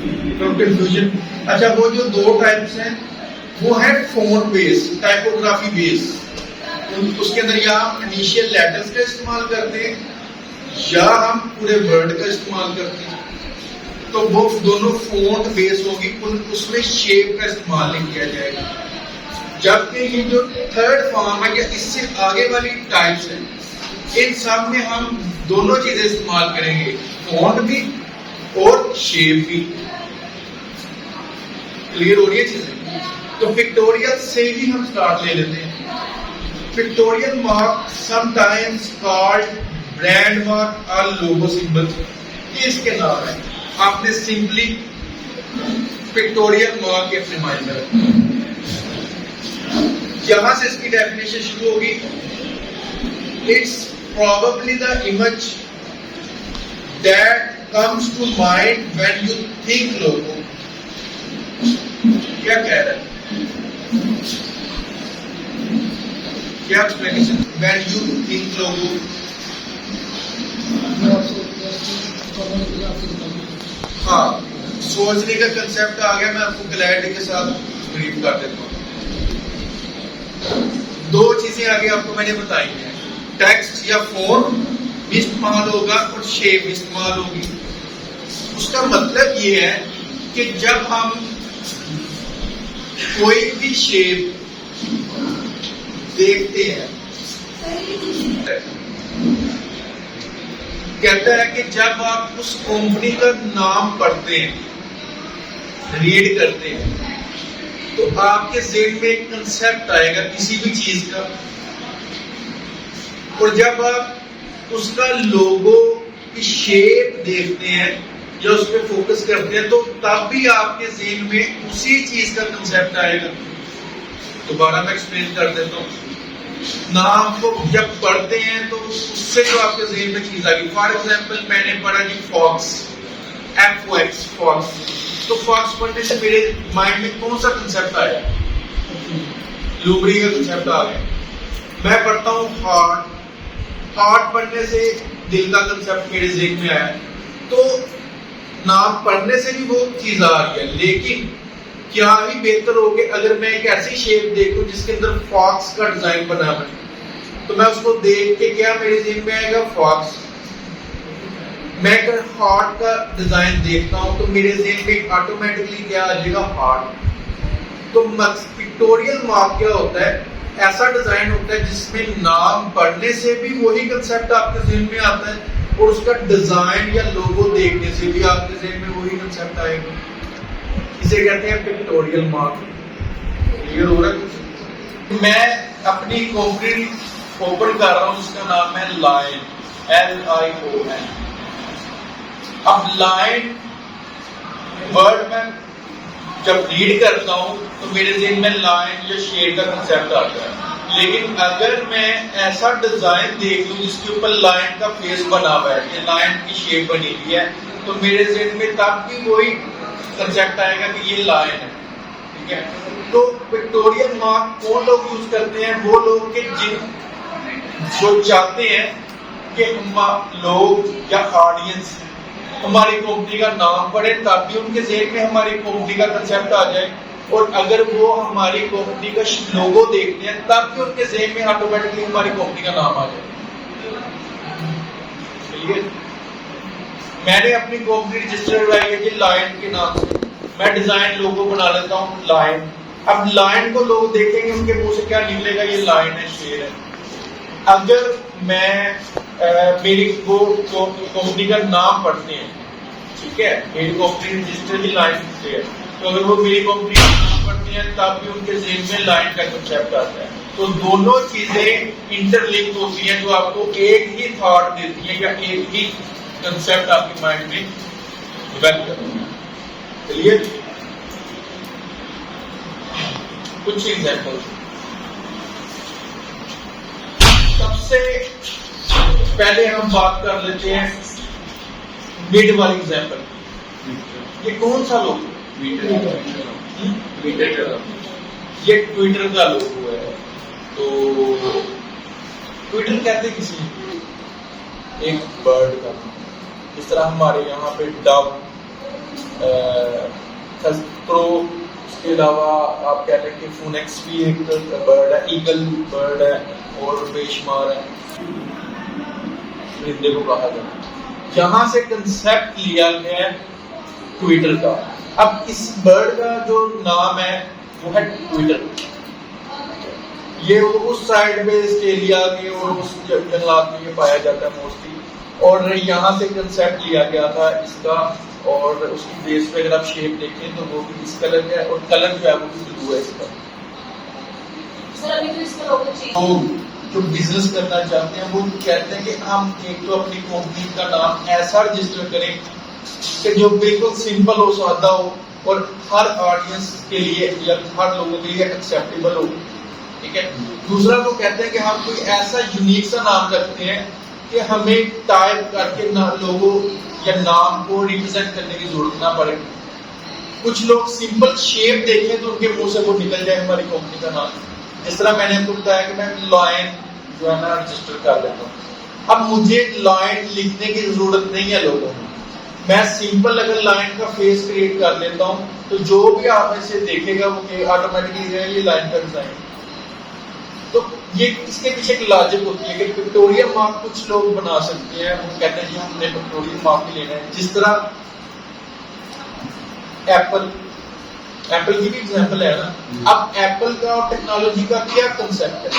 Confusion. अच्छा, वो जो दो टाइप्स हैं वो है फॉन्ट बेस, टाइपोग्राफी बेस। उसके अंदर या हम इनिशियल लेटर्स का इस्तेमाल करते हैं या हम पूरे वर्ड का इस्तेमाल करते हैं। तो वो दोनों फॉन्ट बेस होगी, उसमें शेप का इस्तेमाल नहीं किया जाएगा। जबकि ये जो थर्ड फॉर्म है या इससे आगे वाली टाइप्स हैं, इन सब में हम दोनों चीजें इस्तेमाल करेंगे, फॉन्ट भी और शेप भी। क्लियर हो रही है चीजें? तो पिक्टोरियल से ही हम स्टार्ट ले लेते हैं। Pictorial mark sometimes called brand mark और लोगो सिंबल, ये इसके नाम है। आपने सिंपली पिक्टोरियल मार्क के अपने माइंड में रखना। यहां से इसकी डेफिनेशन शुरू होगी। It's probably the image that comes to mind when you think logo। क्या कह रहा है, क्या explanation? when you think logo, हाँ, सोचने का कंसेप्ट आ गया। मैं आपको क्लैरिटी के साथ ब्रीफ कर देता हूँ। दो चीजें आगे आपको मैंने बताई हैं, टेक्स्ट या फॉन्ट इस्तेमाल होगा और शेप इस्तेमाल होगी। उसका मतलब ये है कि जब हम कोई भी शेप देखते हैं, कहता है कि जब आप उस कंपनी का नाम पढ़ते हैं, रीड करते हैं, तो आपके ज़हन में एक कंसेप्ट आएगा किसी भी चीज का, और जब आप उसका लोगो की शेप देखते हैं या उस पर फोकस करते हैं, तो तब भी आपके ज़हन में उसी चीज का कंसेप्ट आएगा। दोबारा मैं एक्सप्लेन कर देता हूँ। नाम को जब पढ़ते हैं तो उससे जो आपके ज़हन में चीज आ गई। फॉर एग्जाम्पल मैंने पढ़ा जी फॉक्स, FOX, फॉक्स। तो फॉक्स पढ़ने से मेरे माइंड में कौन सा कंसेप्ट आया? लुबरी का कंसेप्ट आ गया। मैं पढ़ता हूँ हार्ट, हार्ट पढ़ने से दिल का कंसेप्ट मेरे ज़हन में आया। तो नाम पढ़ने से भी वो चीज आ रही है, लेकिन क्या ही बेहतर हो कि अगर मैं एक ऐसी शेप देखूं जिसके अंदर फॉक्स का डिजाइन बना हुआ है, तो मैं उसको देख के क्या मेरे ज़हन में आएगा? फॉक्स। मैं अगर हार्ट का डिजाइन देखता हूं तो मेरे ज़हन में ऑटोमेटिकली क्या आ जाएगा? हार्ट। तो पिक्टोरियल मार्क क्या होता है? ऐसा डिजाइन होता है जिसमें नाम पढ़ने से भी वही कंसेप्ट आपके ज़हन में आता है और उसका डिजाइन या लोगो देखने से भी आपके ज़हन में वही कंसेप्ट आएगा। इसे कहते हैं पिक्टोरियल मार्क। क्लियर हो रहा है? मैं अपनी कंपनी ओपन कर रहा हूं, उसका नाम है लाइन, LION। अब लाइन वर्ड में जब रीड करता हूं तो मेरे ज़हन में लाइन या शेड का कंसेप्ट आता है। लेकिन अगर मैं ऐसा डिजाइन देख लूं जिसके ऊपर लाइन का फेस बना हुआ है, ये लाइन की शेप बनी हुई है, तो मेरे ज़हन में तब भी वही कंसेप्ट आएगा कि ये लाइन है। ठीक है? तो पिक्टोरियल मार्क कौन लोग यूज करते हैं? वो लोग के जो चाहते हैं कि लोग या ऑडियंस हमारी कंपनी का नाम पढ़े, ताकि उनके ज़हन में हमारी कंपनी का कंसेप्ट आ जाए। और अगर वो हमारी कंपनी का लोगो देखते हैं तब भी उनके ज़हन में ऑटोमेटिकली हमारी कंपनी का नाम आ जाए। चलिए, मैंने अपनी कंपनी रजिस्टर करवाई है जी लाइन के नाम से। मैं डिजाइन लोगो बना लेता हूँ लाइन। अब लाइन को लोग देखेंगे, उनके मुंह से क्या निकलेगा? ये लाइन है, शेर है। अगर मैं मेरी वो कंपनी का नाम पढ़ते हैं, ठीक है, मेरी कंपनी रजिस्टर की लाइन से है, तो अगर वो मेरी कंपनी का नाम पढ़ते हैं तब भी उनके ज़हन में लाइन का कंसेप्ट आता है। तो दोनों चीजें इंटरलिंक होती हैं, जो आपको एक ही थॉट देती है या एक ही कंसेप्ट आपके माइंड में डेवलप करती है। चलिए कुछ एग्जाम्पल। सबसे पहले हम बात कर लेते हैं मिड वाली एग्जाम्पल। ये कौन सा लोगो? ये ट्विटर का लोगो है। तो ट्विटर कहते किसी एक बर्ड का, इस तरह हमारे यहाँ पे डव प्रो, उसके अलावा आप कह लें कि फोनेक्स भी एक बर्ड है, ईगल बर्ड है और बेशुमार है परिंदे को कहा जाता है। यहाँ से कंसेप्ट लिया गया है ट्विटर का। अब इस बर्ड का जो नाम है वो है ट्विटर। ये उस साइड में ऑस्ट्रेलिया के और उस जंगलात में ये पाया जाता है मोस्टली, और यहाँ से कंसेप्ट लिया गया था इसका। और उसकी बेस पे अगर आप शेप देखें तो वो भी इस कलर का है और कलर जो है वो भी ब्लू है इसका। सर अभी तो इसका लोगो चेंज, तो जो बिजनेस करना चाहते हैं वो कहते हैं कि हम एक तो अपनी कंपनी का नाम ऐसा रजिस्टर करें कि जो बिल्कुल सिंपल हो, सादा हो और हर ऑडियंस के लिए या हर लोगों के लिए एक्सेप्टेबल हो। ठीक है। दूसरा वो कहते हैं कि हम कोई ऐसा यूनिक सा नाम रखते हैं कि हमें टाइप करके ना लोगों या नाम को रिप्रेजेंट करने की जरूरत ना पड़े। कुछ लोग सिंपल शेप देखें तो उनके मुंह से वो निकल जाए हमारी कंपनी का नाम। जिस तरह मैंने आपको बताया कि मैं लॉयन जो है ना रजिस्टर कर लेता हूँ। अब मुझे लॉयन लिखने की जरूरत नहीं है लोगों में, मैं सिंपल अगर लाइन का फेस क्रिएट कर लेता हूँ तो जो भी आप इसे देखेगा वो ऑटोमेटिकली ये लाइन का डिजाइन। तो ये इसके पीछे एक लॉजिक होती है कि पिक्टोरियल मार्क कुछ लोग बना सकते हैं, वो कहते हैं कि हमने पिक्टोरियल मार्क ही लेना है। जिस तरह एप्पल की भी एग्जांपल है ना। अब एप्पल का और टेक्नोलॉजी का क्या कंसेप्ट है?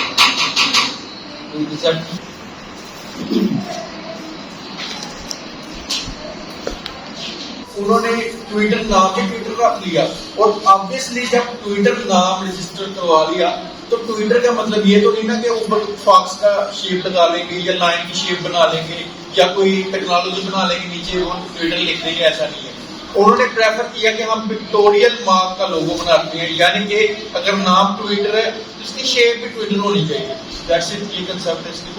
उन्होंने ट्विटर नाम भी ट्विटर रख लिया, और ऑब्वियसली जब ट्विटर नाम रजिस्टर करवा लिया तो ट्विटर का मतलब ये तो नहीं ना कि ऊपर फॉक्स का शेप लगा लेंगे या लाइन की शेप बना लेंगे या कोई टेक्नोलॉजी बना लेंगे नीचे वो ट्विटर लिख देंगे, ऐसा नहीं है। उन्होंने प्रेफर किया कि हम पिक्टोरियल मार्क का लोगो बनाते हैं, यानी कि अगर नाम ट्विटर है तो इसकी शेप भी ट्विटर होनी चाहिए। दैट्स इट, ये कंसेप्ट है इसके।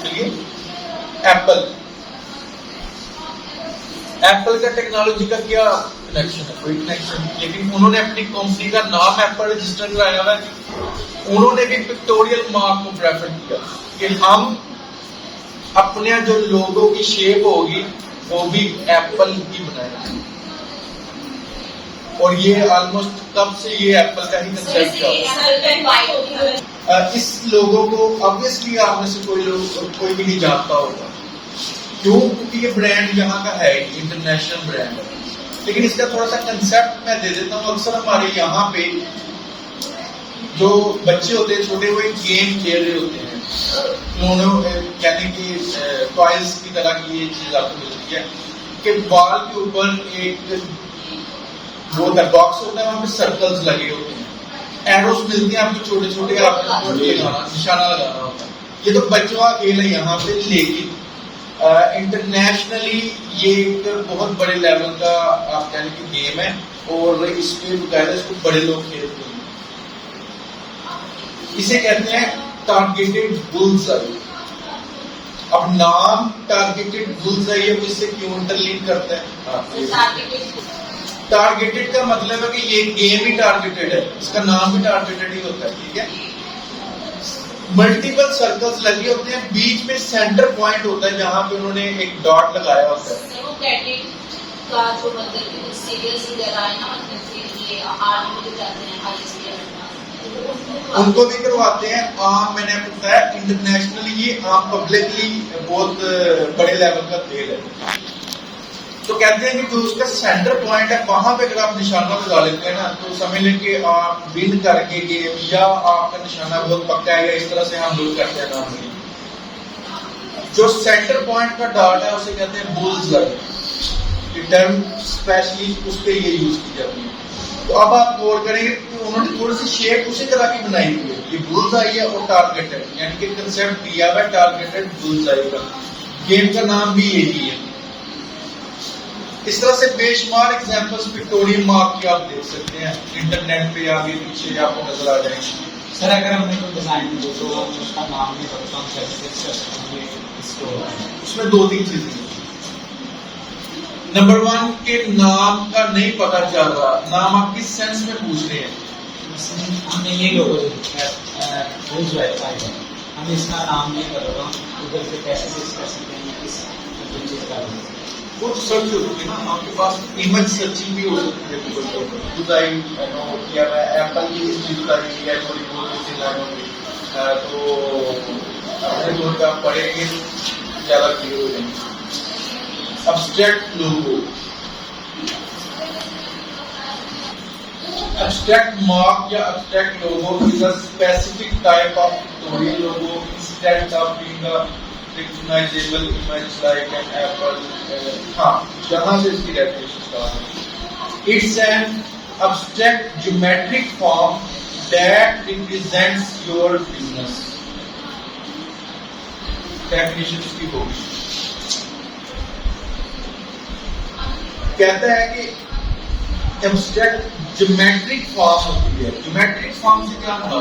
चलिए एप्पल का टेक्नोलॉजी का क्या कनेक्शन है? कोई कनेक्शन नहीं, लेकिन उन्होंने अपनी कंपनी का नाम एप्पल रजिस्टर कराया हुआ है। उन्होंने भी पिक्टोरियल मार्क को प्रेफर किया कि हम अपने जो लोगों की शेप होगी वो भी एप्पल की बनाएंगे। और ये ऑलमोस्ट तब से ये एप्पल का ही कंसेप्ट था। इस लोगों को ऑब्वियसली आप में से कोई भी नहीं जानता होगा, क्यों? क्योंकि ये ब्रांड यहाँ का है, इंटरनेशनल ब्रांड है। लेकिन इसका थोड़ा सा कंसेप्ट मैं दे देता हूँ। अक्सर हमारे यहाँ पे जो बच्चे होते हैं छोटे, वो एक गेम खेल रहे होते हैं, यानी कि टॉयज की तरह की ये चीज आपको मिलती है कि बॉल के ऊपर एक वो बॉक्स होता है, वहां पे सर्कल्स लगे होते हैं, एरोस मिलते हैं आपको छोटे छोटे, आपको निशाना लगाना होता है। ये तो बच्चों का खेल है यहाँ पे, लेकिन इंटरनेशनली ये एक बहुत बड़े लेवल का आप कहने की गेम है, और इसमें बकायदा इसको बड़े लोग खेलते हैं। इसे कहते हैं टारगेटेड बुल्सआई। अब नाम टारगेटेड बुल्सआई है, इससे क्यों इंटरलिंक करता है? टारगेटेड का मतलब है कि ये गेम ही टारगेटेड है, इसका नाम भी टारगेटेड ही होता है। ठीक है। मल्टीपल सर्कल्स लगे होते हैं, बीच में सेंटर पॉइंट होता है जहां पे उन्होंने एक डॉट लगाया होता है। का जो मतलब सीरियस है ना, मतलब ये आर्मी में जाते हैं, उनको भी करवाते हैं। आम मैंने बताया इंटरनेशनली ये आम पब्लिकली बहुत बड़े लेवल का खेल है। तो कहते हैं कि जो उसका सेंटर पॉइंट है वहां पे अगर आप निशाना लगा लेते हैं ना, तो समझ लें कि आप विन करके गेम, या आपका निशाना बहुत पक्का है, या इस तरह से हम लोग करते हैं नाम में। जो सेंटर पॉइंट का डॉट है उसे कहते हैं बुल्सआई। टर्म स्पेशली उस पर ये यूज की जाती है। तो अब आप गौर करेंगे कि उन्होंने थोड़ी सी शेप उसी तरह की बनाई हुई है। ये बुल्सआई है और टारगेटेड, यानी कि कंसेप्ट दिया हुआ है टारगेटेड बुल्सआई का। गेम का नाम भी यही है। इस तरह से बेशुमार एग्जांपल्स पिक्टोरियल मार्क के आप देख सकते हैं इंटरनेट पे, आगे पीछे आपको नजर आ जाएंगे। सर अगर हमने कोई डिजाइन दी तो उसका नाम नहीं पता, कैसे इसको? उसमें दो तीन चीजें। नंबर 1 के नाम का नहीं पता चल रहा, नाम आप किस सेंस में पूछ रहे हैं? हमने ये लोगो हम इसका नाम नहीं कर रहा, उधर से कैसे कर सकते हैं, किस चीज का वो तो सर्च होती है ना, आपके पास इमेज सर्चिंग भी हो सकती है गूगल पर। डिजाइन किया मैं एप्पल की इस चीज का ही है, थोड़ी बहुत इसी लाइन होगी तो अपने तौर पे आप पढ़ेंगे ज्यादा क्लियर हो जाएंगे। एब्स्ट्रैक्ट लोगो, एब्स्ट्रैक्ट मार्क या abstract logo is a specific type of pictorial logo instead of being a recognisable image like an apple. हाँ, यहाँ से इसकी डेफिनेशन स्टार्ट है। It's an abstract geometric form that represents your business। Definition इसकी होगी, कहता है कि एब्स्ट्रैक्ट ज्योमेट्रिक फॉर्म होती है। ज्योमेट्रिक फॉर्म से क्या होगा?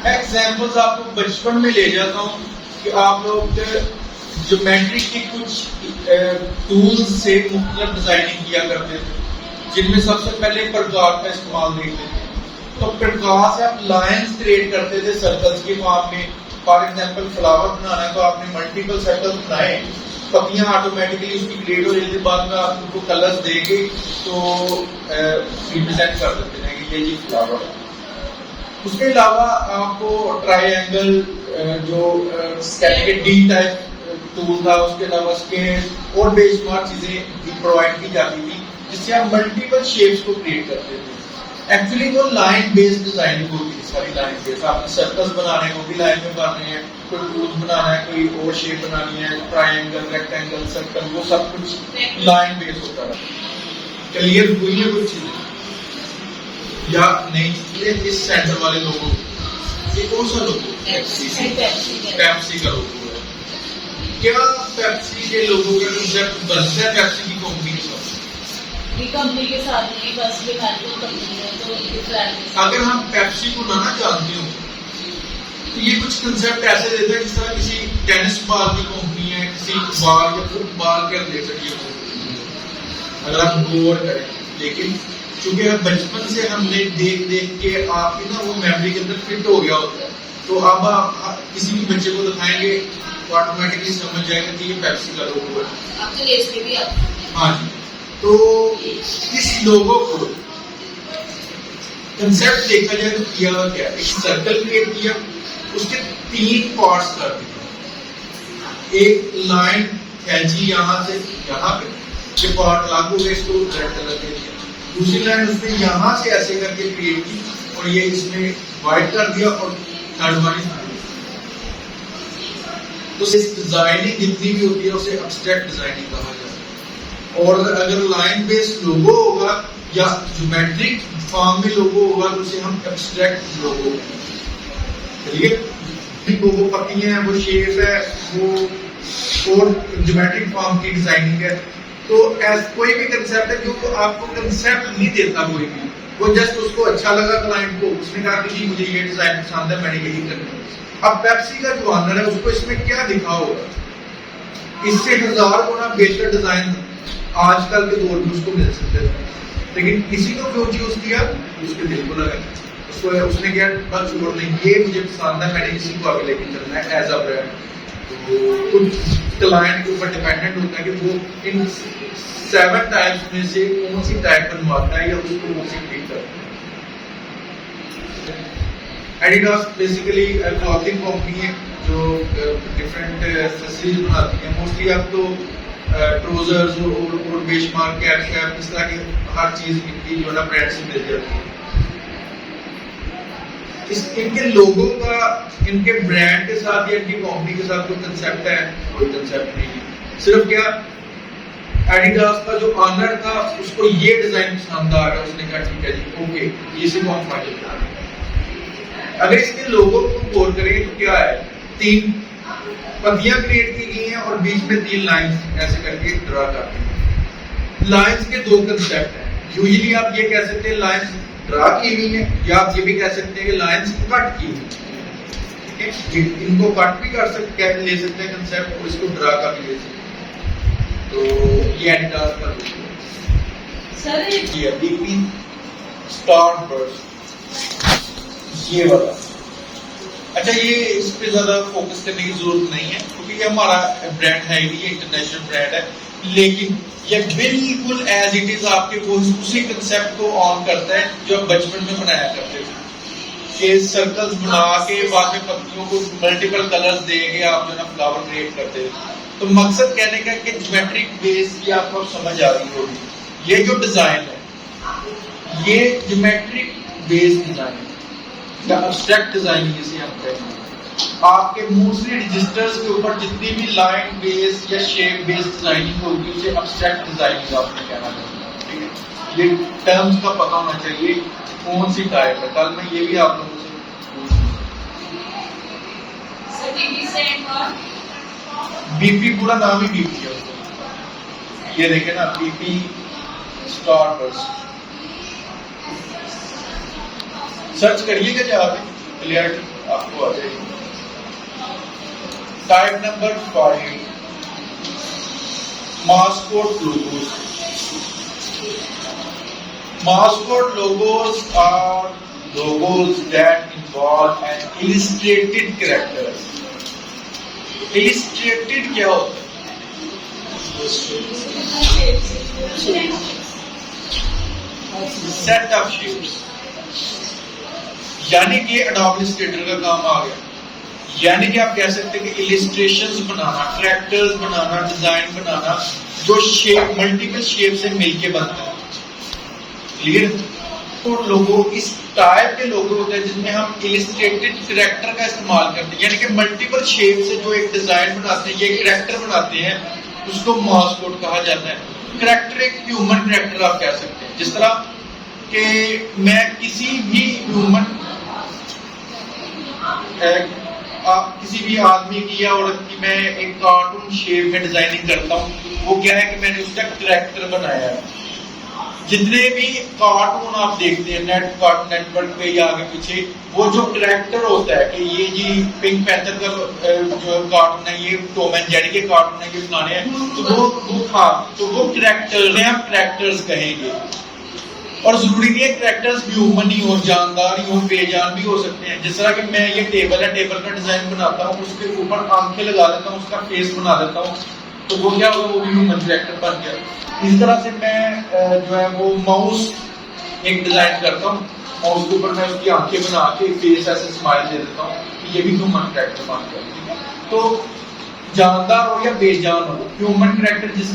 मैं एग्जांपल्स आपको बचपन में ले जाता हूं कि आप लोग ज्योमेट्री के कुछ टूल्स से मुख्तलिफ डिजाइनिंग किया करते थे, जिनमें सबसे पहले प्रकाश का इस्तेमाल देखते थे। तो प्रकाश से आप लाइंस क्रिएट करते थे सर्कल्स के फॉर्म में। फॉर एग्जांपल फ्लावर बनाना है तो आपने मल्टीपल सर्कल्स बनाए, पत्तियां ऑटोमेटिकली उसकी क्रिएट हो जाती, बाद में आप उनको कलर्स देके तो रिप्रेजेंट कर देते हैं कि ये जी फ्लावर है। उसके अलावा आपको ट्राइंगल जो डी टाइप टूल था, उसके अलावा स्केल और बेशुमार चीजें प्रोवाइड की जाती थी जिससे आप मल्टीपल शेप्स को क्रिएट करते थे। एक्चुअली वो लाइन बेस्ड डिजाइनिंग होती है, सारी लाइन बेस्ड। आपने सर्कल्स बनाने को भी लाइन में बनाने हैं, कोई टूल्स बनाना है, कोई और शेप बनानी है, ट्राइंगल, रेक्टेंगल, सर्कल, वो सब कुछ लाइन बेस्ड होता है। क्लियर हुई है कुछ चीजें या नहीं? इस सेंटर वाले लोगों, ये कौन सा लोगो? पेप्सी का लोगो है। क्या पेप्सी के लोगों का कंसेप्ट बनता है पेप्सी की कंपनी के साथ? ये कंपनी के साथ नहीं, बस ये मेडिकल कंपनी है तो ये ब्रांड। अगर हम पेप्सी को ना जानते हो तो ये कुछ कंसेप्ट ऐसे देते हैं जिस तरह किसी टेनिस बॉल की कंपनी है, किसी बॉल या फुटबॉल के दे सकती अगर आप गौर करें। लेकिन चूंकि हम बचपन से हमने देख देख के आपकी ना वो मेमोरी के अंदर फिट हो गया होता है, तो अब आप किसी भी बच्चे को दिखाएंगे तो ऑटोमेटिकली समझ जाएगा कि ये पेप्सी का लोगो है। आपके रेस में भी आता है। हाँ जी। तो इस लोगो को कंसेप्ट देखा जाए तो किया क्या? एक सर्कल क्रिएट किया, उसके 3 पार्ट्स कर दिए। एक लाइन खींची यहाँ से यहाँ पे, ये पार्ट लागू है, इसको रेड कलर दे दिया। दूसरी लाइन उसने यहाँ से ऐसे करके क्रिएट की और ये इसमें व्हाइट कर दिया और थर्ड वाली। तो इस डिजाइनिंग जितनी भी होती है उसे एब्स्ट्रैक्ट डिजाइनिंग कहा जाता है। और अगर लाइन बेस्ड लोगो होगा या ज्योमेट्रिक फॉर्म में लोगो होगा तो उसे हम एब्स्ट्रैक्ट लोगो कहेंगे। वो पत्तियां हैं, वो शेप है, वो और ज्योमेट्रिक फॉर्म की डिजाइनिंग है। तो कोई भी कंसेप्ट है जो आपको कंसेप्ट नहीं देता, कोई भी वो जस्ट उसको अच्छा लगा क्लाइंट को, उसने कहा कि जी मुझे ये डिजाइन पसंद है, मैंने यही करना है। अब पेप्सी का जो ऑनर है उसको इसमें क्या दिखा होगा? इससे 1000 गुना बेहतर डिजाइन आजकल के दौर में उसको मिल सकते थे, लेकिन किसी को क्यों चूज किया? उसके दिल को लगा, उसको उसने क्या बस छोड़ नहीं, ये मुझे पसंद है, मैंने इसी को आगे लेके चलना है एज अ ब्रांड। तो कुछ क्लाइंट के ऊपर डिपेंडेंट होता है कि वो इन 7 टाइप्स में से कौन सी टाइप बनवाता है या उसको कौन सी पिक करता है। एडिडास बेसिकली क्लॉथिंग कंपनी है जो डिफरेंट एक्सेसरीज बनाती है। मोस्टली आप तो ट्राउजर्स और बेशमार्क कैप शैप इस तरह की हर चीज इनकी जो है ना ब्रांड से मिल जाती है। इनके लोगों का इनके ब्रांड के साथ या इनकी कंपनी के साथ कोई कंसेप्ट है? कोई कंसेप्ट नहीं है। सिर्फ क्या एडिडास का जो ऑनर था उसको ये डिजाइन पसंद आ रहा है, उसने कहा ठीक है जी ओके, इसी को हम फाइनल करेंगे। अगर इसके लोगों को गौर करेंगे तो क्या है? 3 पत्तियां क्रिएट की गई हैं और बीच में 3 लाइंस ऐसे करके ड्रा करते हैं। लाइंस के 2 कंसेप्ट हैं। यूजुअली आप ये कह सकते हैं लाइंस ड्रा की हुई है, या आप ये भी कह सकते हैं कि लाइंस कट की हुई है। इनको कट भी कर सकते ले सकते हैं कंसेप्ट, और इसको ड्रा कर भी ले सकते हैं। तो ये एडिडास का सर ये डीपी स्टार बर्स्ट ये वाला। अच्छा, ये इस पे ज्यादा फोकस करने की जरूरत नहीं है क्योंकि ये हमारा ब्रांड है, ये इंटरनेशनल ब्रांड है। लेकिन ये बिल्कुल एज इट इज आपके वो उसी कंसेप्ट को ऑन करता है जो आप बचपन में बनाया करते थे कि सर्कल्स बना के बाद में पत्तियों को मल्टीपल कलर्स देके आप जो ना फ्लावर क्रिएट करते थे। तो मकसद कहने का कि ज्योमेट्रिक बेस की आपको समझ आ रही होगी। ये जो डिजाइन है ये ज्योमेट्रिक बेस डिजाइन है या एब्स्ट्रैक्ट डिजाइन जिसे हम कहते हैं। आपके मोस्टली रजिस्टर्स के ऊपर जितनी भी लाइन बेस या शेप बेस डिजाइनिंग होगी उसे एब्स्ट्रैक्ट डिजाइनिंग आपने कहना चाहिए। ठीक है, ये टर्म्स का पता होना चाहिए कौन सी टाइप है। कल मैं ये भी आप लोगों से बीपी पूरा नाम ही बीपी है उसको। ये देखे ना बीपी स्टार बर्स्ट सर्च करिएगा जहाँ पे क्लियरिटी आपको आ जाएगी। Type number 5 mascot logos. Mascot logos are logos that involve an illustrated character. Illustrated क्या होता है? Set of shapes. यानी कि एडोब इलस्ट्रेटर का काम आ गया। यानी कि आप कह सकते हैं कि इलिस्ट्रेशंस बनाना, ट्रैक्टर्स बनाना, डिजाइन बनाना जो शेप मल्टीपल शेप से मिलके बनता है। क्लियर? तो लोगो इस टाइप के लोगो होते हैं जिसमें हम इलिस्ट्रेटेड करैक्टर का इस्तेमाल करते हैं। यानी कि मल्टीपल शेप से जो एक डिजाइन बनाते हैं, ये करैक्टर बनाते हैं, उसको मास्कोट कहा जाता है। करैक्टर एक ह्यूमन करैक्टर आप कह सकते हैं। जिस तरह कि मैं किसी भी ह्यूमन आप किसी भी आदमी की या औरत की मैं एक कार्टून शेप में डिजाइनिंग करता हूँ, वो क्या है कि मैंने उसका करैक्टर बनाया है। जितने भी कार्टून आप देखते हैं कार्टून नेटवर्क पे या आगे पीछे, वो जो करैक्टर होता है कि ये जी पिंक पैंथर का जो कार्टून है, ये टॉम एंड जेरी के कार्टून है, ये बनाने हैं, तो वो करैक्टर हम करैक्टर्स कहेंगे। और जरूरी नहीं है करैक्टर्स भी ह्यूमन ही हो, जानदार ही हो, बेजान भी हो सकते हैं। जिस तरह कि मैं ये टेबल है, टेबल का डिजाइन बनाता हूँ, उसके ऊपर आंखें लगा देता हूँ, उसका फेस बना देता हूँ, तो वो क्या होगा, वो भी ह्यूमन करैक्टर बन गया। इस तरह से मैं जो है वो माउस एक डिजाइन करता हूँ, माउस के ऊपर मैं उसकी आंखें बना के फेस ऐसे स्माइल दे देता हूँ, ये भी ह्यूमन करैक्टर बन गया। तो जानदार हो या बेजान हो, ह्यूमन करैक्टर जिस